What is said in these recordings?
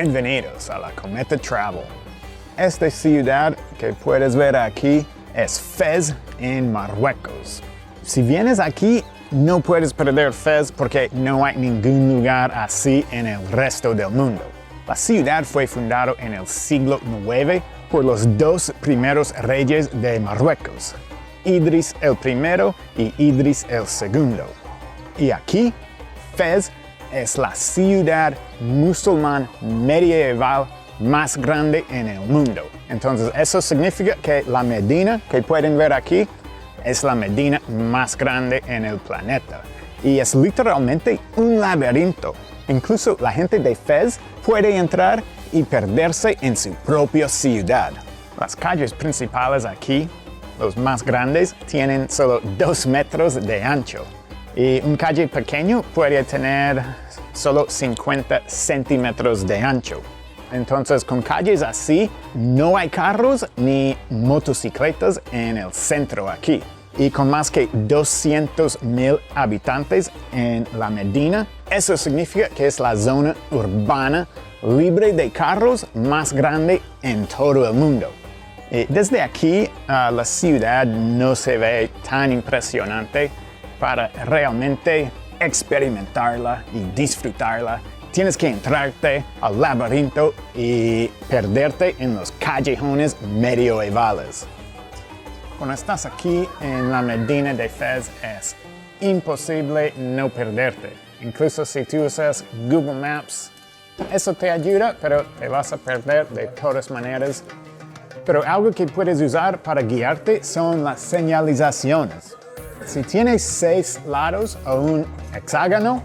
Bienvenidos a la Cometa Travel. Esta ciudad que puedes ver aquí es Fez en Marruecos. Si vienes aquí, no puedes perder Fez porque no hay ningún lugar así en el resto del mundo. La ciudad fue fundada en el siglo IX por los dos primeros reyes de Marruecos, Idris el I y Idris el II. Y aquí, Fez es la ciudad musulmana medieval más grande en el mundo. Entonces, eso significa que la Medina que pueden ver aquí es la Medina más grande en el planeta. Y es literalmente un laberinto. Incluso la gente de Fez puede entrar y perderse en su propia ciudad. Las calles principales aquí, los más grandes, tienen solo 2 metros de ancho. Y un calle pequeño puede tener solo 50 centímetros de ancho. Entonces, con calles así, no hay carros ni motocicletas en el centro aquí. Y con más que 200,000 habitantes en la Medina, eso significa que es la zona urbana libre de carros más grande en todo el mundo. Desde aquí, la ciudad no se ve tan impresionante. Para realmente experimentarla y disfrutarla, tienes que entrarte al laberinto y perderte en los callejones medievales. Cuando estás aquí en la Medina de Fez, es imposible no perderte. Incluso si tú usas Google Maps, eso te ayuda, pero te vas a perder de todas maneras. Pero algo que puedes usar para guiarte son las señalizaciones. Si tienes 6 lados o un hexágono,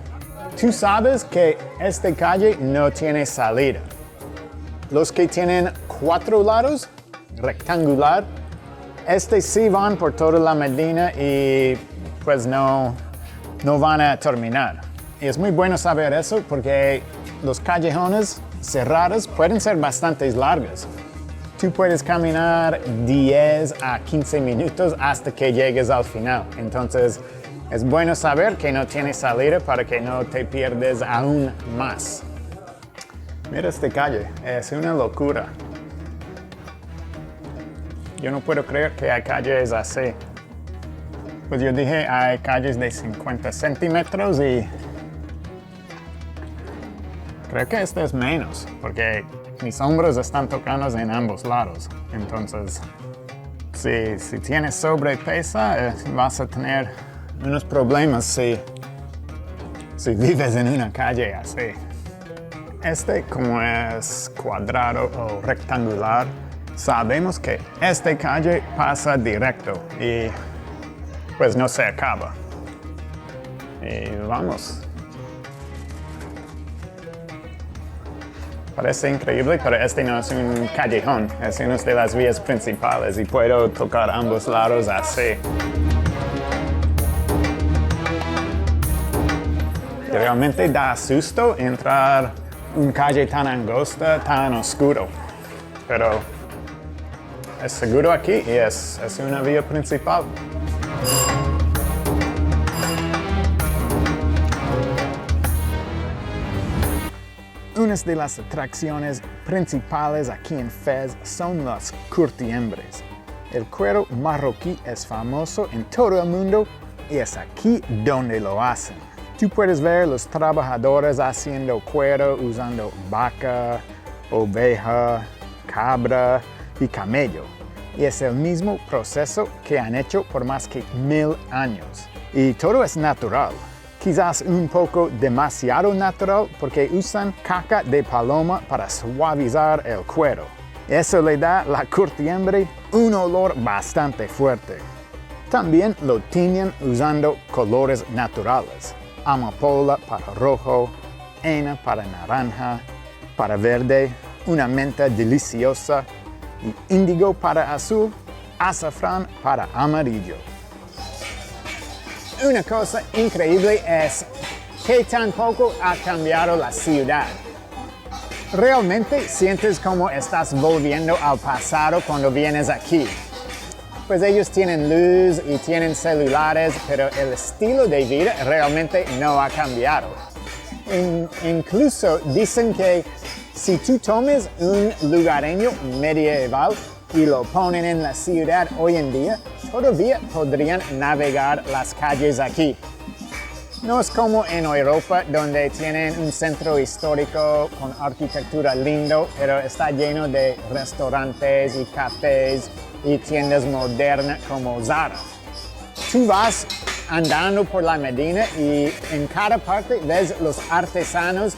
tú sabes que esta calle no tiene salida. Los que tienen 4 lados, rectangular, sí van por toda la Medina y pues no van a terminar. Y es muy bueno saber eso porque los callejones cerrados pueden ser bastante largos. Tú puedes caminar 10 a 15 minutos hasta que llegues al final. Entonces, es bueno saber que no tienes salida para que no te pierdes aún más. Mira esta calle, es una locura. Yo no puedo creer que hay calles así. Pues yo dije, hay calles de 50 centímetros y creo que esta es menos, porque mis hombros están tocando en ambos lados. Entonces, si tienes sobrepeso, vas a tener unos problemas si vives en una calle así. Como es cuadrado o rectangular, sabemos que esta calle pasa directo y pues no se acaba. Y vamos. Parece increíble, pero no es un callejón, es una de las vías principales y puedo tocar ambos lados así. Realmente da susto entrar en una calle tan angosta, tan oscuro, pero es seguro aquí y es una vía principal. Una de las atracciones principales aquí en Fez son los curtiembres. El cuero marroquí es famoso en todo el mundo y es aquí donde lo hacen. Tú puedes ver los trabajadores haciendo cuero usando vaca, oveja, cabra y camello. Y es el mismo proceso que han hecho por más que 1000 años. Y todo es natural. Quizás un poco demasiado natural porque usan caca de paloma para suavizar el cuero. Eso le da a la curtiembre un olor bastante fuerte. También lo tiñen usando colores naturales. Amapola para rojo, henna para naranja, para verde, una menta deliciosa y índigo para azul, azafrán para amarillo. Una cosa increíble es que tampoco ha cambiado la ciudad. Realmente sientes como estás volviendo al pasado cuando vienes aquí. Pues ellos tienen luz y tienen celulares, pero el estilo de vida realmente no ha cambiado. Incluso dicen que Si tú tomes un lugareño medieval y lo ponen en la ciudad hoy en día, todavía podrían navegar las calles aquí. No es como en Europa, donde tienen un centro histórico con arquitectura lindo, pero está lleno de restaurantes y cafés y tiendas modernas como Zara. Tú vas andando por la Medina y en cada parte ves los artesanos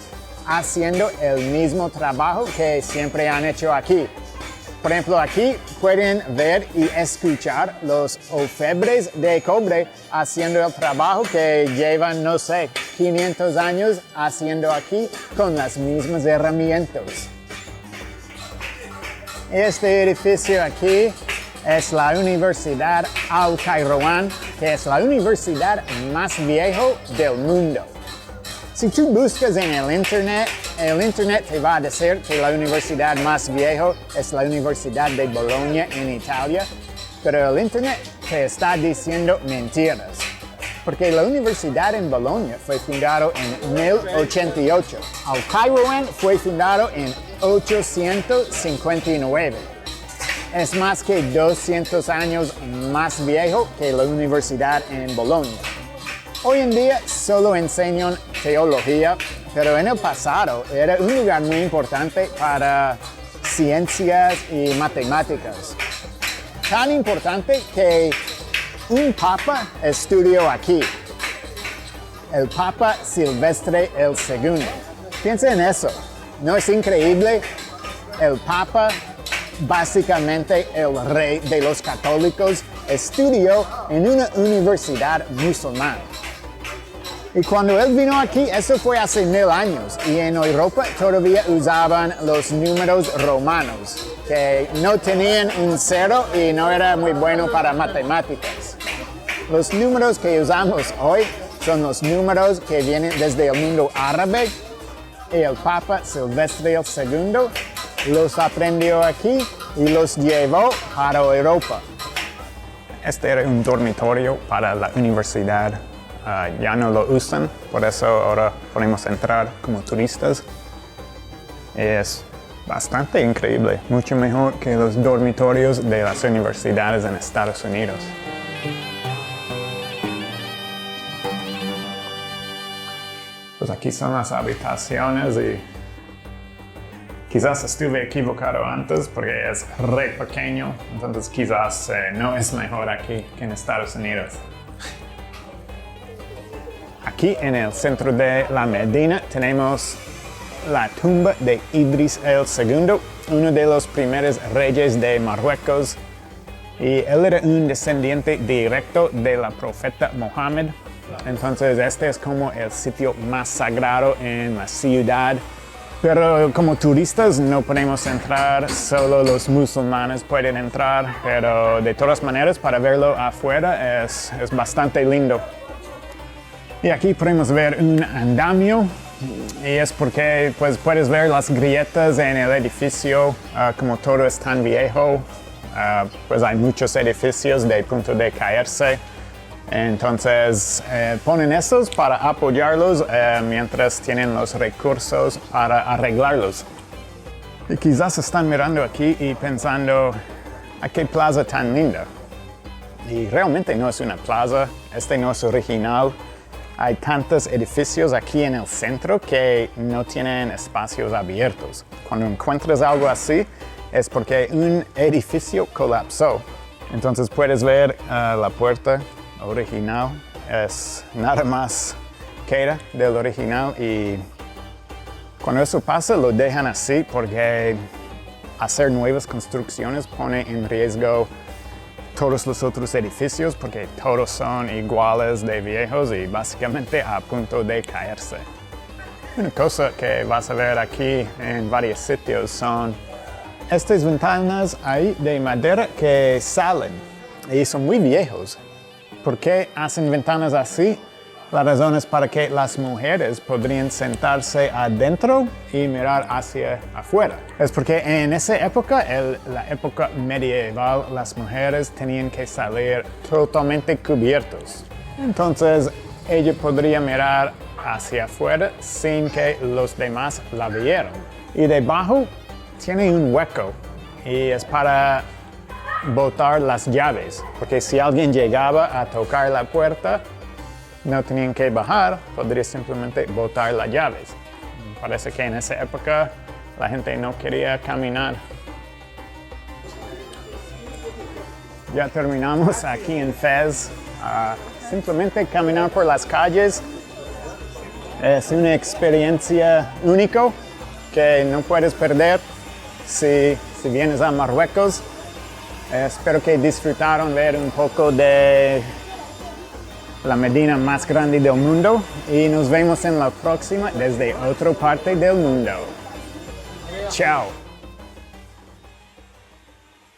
haciendo el mismo trabajo que siempre han hecho aquí. Por ejemplo, aquí pueden ver y escuchar los orfebres de cobre haciendo el trabajo que llevan, no sé, 500 años haciendo aquí con las mismas herramientas. Este edificio aquí es la Universidad Al Kairouan, que es la universidad más vieja del mundo. Si tú buscas en el internet te va a decir que la universidad más vieja es la Universidad de Bolonia en Italia, pero el internet te está diciendo mentiras, porque la universidad en Bolonia fue fundada en 1088. Al Kairouan fue fundado en 859. Es más que 200 años más viejo que la universidad en Bolonia. Hoy en día solo enseñan teología, pero en el pasado era un lugar muy importante para ciencias y matemáticas. Tan importante que un papa estudió aquí, el Papa Silvestre II. Piensa en eso, ¿no es increíble? El Papa, básicamente el rey de los católicos, estudió en una universidad musulmana. Y cuando él vino aquí, eso fue hace 1000 años, y en Europa todavía usaban los números romanos, que no tenían un cero y no era muy bueno para matemáticas. Los números que usamos hoy son los números que vienen desde el mundo árabe, y el Papa Silvestre II los aprendió aquí y los llevó para Europa. Este era un dormitorio para la universidad. Ya no lo usan, por eso ahora podemos entrar como turistas. Es bastante increíble, mucho mejor que los dormitorios de las universidades en Estados Unidos. Pues aquí son las habitaciones y quizás estuve equivocado antes porque es re pequeño, entonces quizás no es mejor aquí que en Estados Unidos. Aquí en el centro de la Medina tenemos la tumba de Idris el II, uno de los primeros reyes de Marruecos. Y él era un descendiente directo de la profeta Mohammed. Entonces este es como el sitio más sagrado en la ciudad. Pero como turistas no podemos entrar, solo los musulmanes pueden entrar. Pero de todas maneras, para verlo afuera es bastante lindo. Y aquí podemos ver un andamio, y es porque pues, puedes ver las grietas en el edificio, como todo es tan viejo, pues hay muchos edificios de punto de caerse. Entonces ponen esos para apoyarlos mientras tienen los recursos para arreglarlos. Y quizás están mirando aquí y pensando, ¿a qué plaza tan linda? Y realmente no es una plaza, este no es original. Hay tantos edificios aquí en el centro que no tienen espacios abiertos. Cuando encuentras algo así, es porque un edificio colapsó. Entonces puedes ver la puerta original, es nada más queda del original, y cuando eso pasa lo dejan así porque hacer nuevas construcciones pone en riesgo todos los otros edificios porque todos son iguales de viejos y básicamente a punto de caerse. Una cosa que vas a ver aquí en varios sitios son estas ventanas ahí de madera que salen y son muy viejos. ¿Por qué hacen ventanas así? La razón es para que las mujeres podrían sentarse adentro y mirar hacia afuera. Es porque en esa época, la época medieval, las mujeres tenían que salir totalmente cubiertos. Entonces, ella podría mirar hacia afuera sin que los demás la vieran. Y debajo tiene un hueco y es para botar las llaves, porque si alguien llegaba a tocar la puerta, no tenían que bajar, podría simplemente botar las llaves. Parece que en esa época la gente no quería caminar. Ya terminamos aquí en Fez. Simplemente caminar por las calles es una experiencia única que no puedes perder si vienes a Marruecos. Espero que disfrutaron ver un poco de la Medina más grande del mundo y nos vemos en la próxima desde otra parte del mundo. Chao.